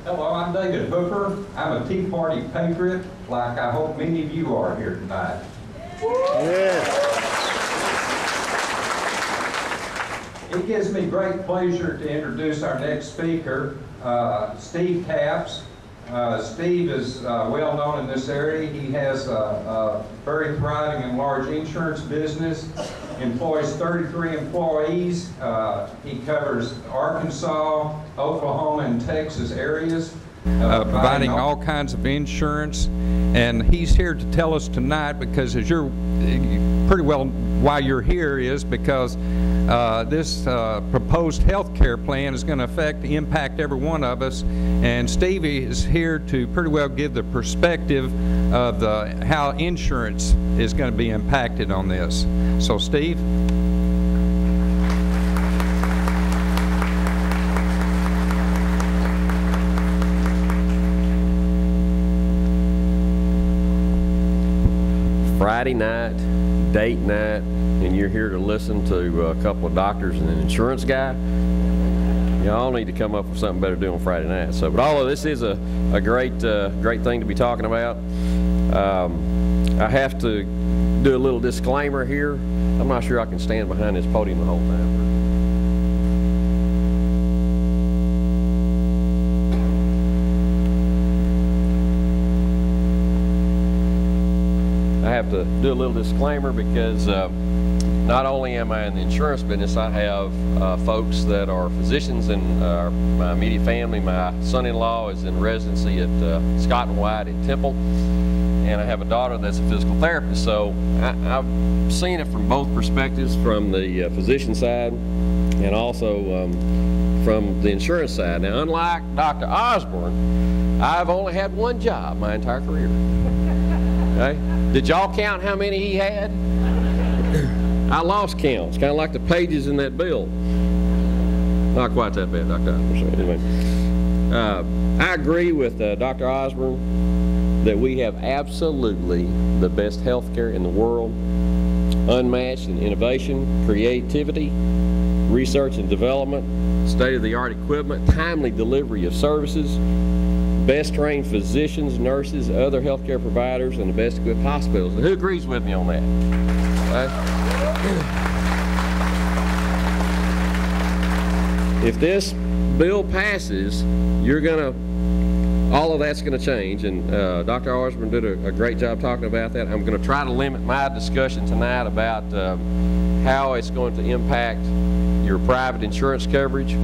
Hello, I'm David Hooper. I'm a Tea Party patriot, like I hope many of you are here tonight. Yeah. It gives me great pleasure to introduce our next speaker, Steve Capp. Steve is well known in this area. He has a very thriving and large insurance business, employs 33 employees. He covers Arkansas, Oklahoma, and Texas areas, providing all kinds of insurance. And he's here to tell us tonight, because as you're pretty well why you're here is because this proposed health care plan is going to impact every one of us, and Stevie is here to pretty well give the perspective of how insurance is going to be impacted on this. So Steve? Friday night, date night, and you're here to listen to a couple of doctors and an insurance guy. Y'all need to come up with something better to do on Friday night. So, but although this is a great thing to be talking about, I have to do a little disclaimer here. I'm not sure I can stand behind this podium the whole time. I have to do a little disclaimer because not only am I in the insurance business, I have folks that are physicians in my immediate family. My son-in-law is in residency at Scott & White in Temple, and I have a daughter that's a physical therapist. So I've seen it from both perspectives, from the physician side and also from the insurance side. Now, unlike Dr. Osborne, I've only had one job my entire career. Okay? Did y'all count how many he had? I lost count. It's kind of like the pages in that bill. Not quite that bad, Dr. Osborne. Anyway, I agree with Dr. Osborne that we have absolutely the best health care in the world, unmatched in innovation, creativity, research and development, state-of-the-art equipment, timely delivery of services, best trained physicians, nurses, other healthcare providers, and the best equipped hospitals. And who agrees with me on that? If this bill passes, all of that's going to change, and Dr. Osborne did a great job talking about that. I'm going to try to limit my discussion tonight about how it's going to impact your private insurance coverage.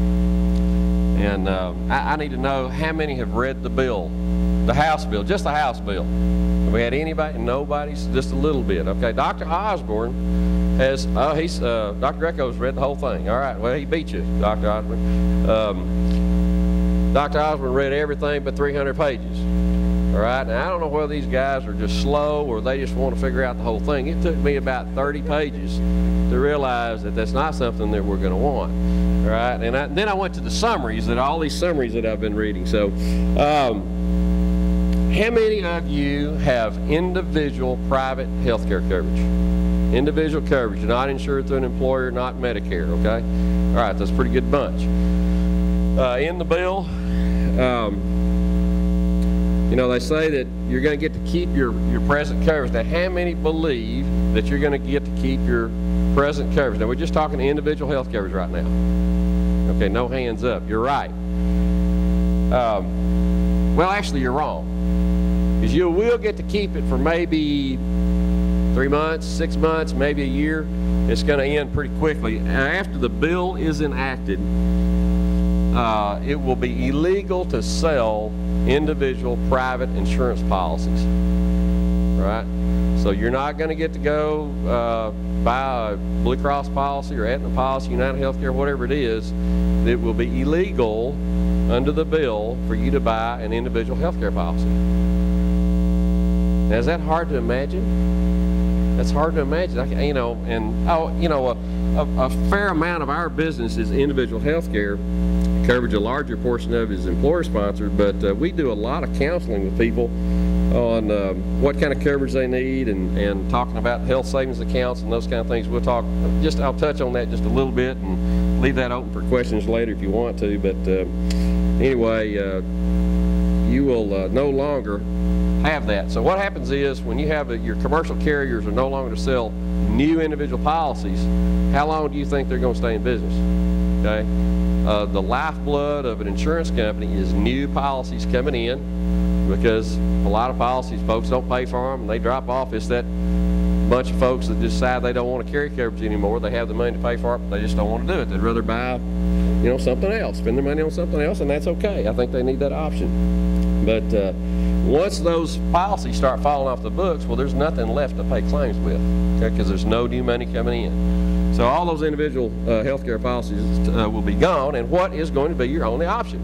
And I need to know how many have read the bill, the House bill, just the House bill. Have we had anybody? Nobody's, just a little bit. Okay, Dr. Osborne has, Dr. Greco's read the whole thing. All right, well, he beat you, Dr. Osborne. Dr. Osborne read everything but 300 pages. All right, now I don't know whether these guys are just slow or they just want to figure out the whole thing. It took me about 30 pages to realize that that's not something that we're going to want. All right, and then I went to the summaries, all these summaries that I've been reading. So, how many of you have individual private health care coverage? Individual coverage, you're not insured through an employer, not Medicare, okay? All right, that's a pretty good bunch. In the bill, you know, they say that you're going to get to keep your present coverage. Now, how many believe that you're going to get to keep your present coverage? Now, we're just talking individual health coverage right now. Okay, no hands up. You're right. Well, actually, you're wrong. Because you will get to keep it for maybe 3 months, 6 months, maybe a year. It's going to end pretty quickly. After the bill is enacted, it will be illegal to sell individual private insurance policies. Right? So you're not going to get to go buy a Blue Cross policy or Aetna policy, United Healthcare, whatever it is. It will be illegal under the bill for you to buy an individual health care policy. Now, is that hard to imagine? That's hard to imagine. You know, and a fair amount of our business is individual health care coverage. A larger portion of it is employer sponsored, but we do a lot of counseling with people on what kind of coverage they need and talking about health savings accounts and those kind of things. We'll talk, I'll touch on that just a little bit and leave that open for questions later if you want to. But anyway, you will no longer have that. So what happens is when you have your commercial carriers are no longer to sell new individual policies, how long do you think they're going to stay in business? Okay, the lifeblood of an insurance company is new policies coming in, because a lot of policies folks don't pay for them and they drop off. It's that bunch of folks that decide they don't want to carry coverage anymore. They have the money to pay for it, but they just don't want to do it. They'd rather buy, you know, something else, spend their money on something else, and that's okay. I think they need that option. But once those policies start falling off the books, well, there's nothing left to pay claims with, okay, because there's no new money coming in. So all those individual health care policies will be gone, and what is going to be your only option?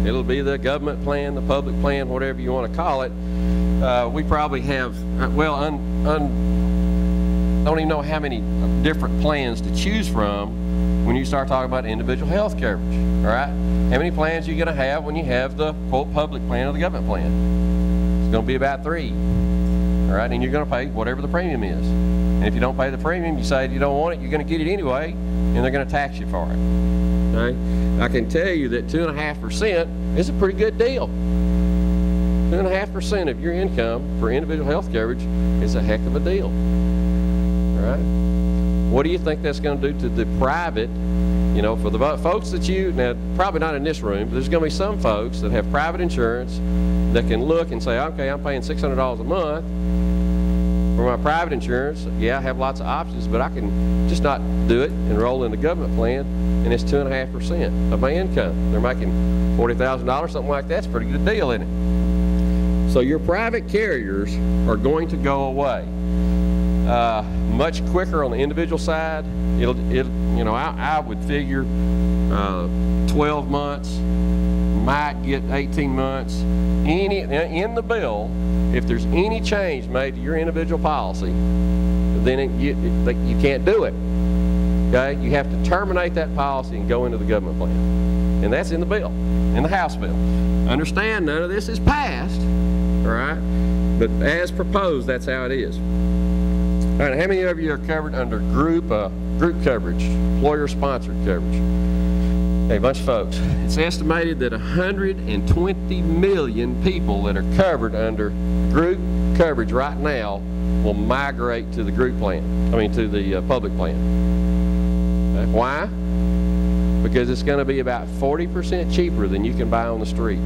It'll be the government plan, the public plan, whatever you want to call it. We probably have, well, don't even know how many different plans to choose from when you start talking about individual health coverage, all right? How many plans are you going to have when you have the, quote, public plan or the government plan? It's going to be about 3, all right? And you're going to pay whatever the premium is. And if you don't pay the premium, you say you don't want it, you're going to get it anyway, and they're going to tax you for it, okay? I can tell you that 2.5% is a pretty good deal. 2.5% of your income for individual health coverage is a heck of a deal, all right? What do you think that's going to do to the private, you know, for the folks that you, now probably not in this room, but there's going to be some folks that have private insurance that can look and say, okay, I'm paying $600 a month for my private insurance. Yeah, I have lots of options, but I can just not do it and roll in the government plan, and it's 2.5% of my income. They're making $40,000, something like that. It's a pretty good deal, isn't it? So your private carriers are going to go away. Much quicker on the individual side. You know, I would figure 12 months, might get 18 months. In the bill, if there's any change made to your individual policy, then you can't do it. Okay, you have to terminate that policy and go into the government plan, and that's in the bill, in the House bill. Understand, none of this is passed, all right? But as proposed, that's how it is. All right, how many of you are covered under group coverage, employer-sponsored coverage? Hey, a bunch of folks. It's estimated that 120 million people that are covered under group coverage right now will migrate to the group plan. I mean, to the public plan. Okay, why? Because it's going to be about 40% cheaper than you can buy on the street.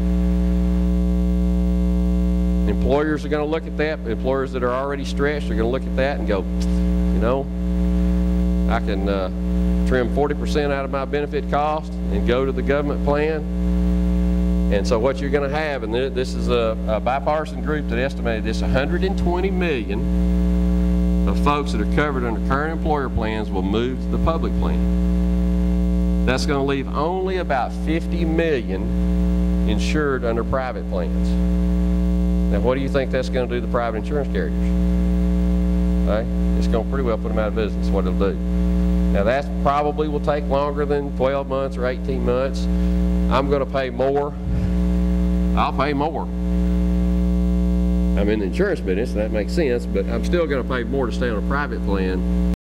Employers are going to look at that. Employers that are already stretched are going to look at that and go, you know, I can trim 40% out of my benefit cost and go to the government plan. And so what you're going to have, and this is a bipartisan group that estimated this, 120 million of folks that are covered under current employer plans will move to the public plan. That's going to leave only about 50 million insured under private plans. Now, what do you think that's going to do to the private insurance carriers? Okay? It's going to pretty well put them out of business, what it'll do. Now, that probably will take longer than 12 months or 18 months. I'm going to pay more. I'll pay more. I'm in the insurance business, and that makes sense, but I'm still going to pay more to stay on a private plan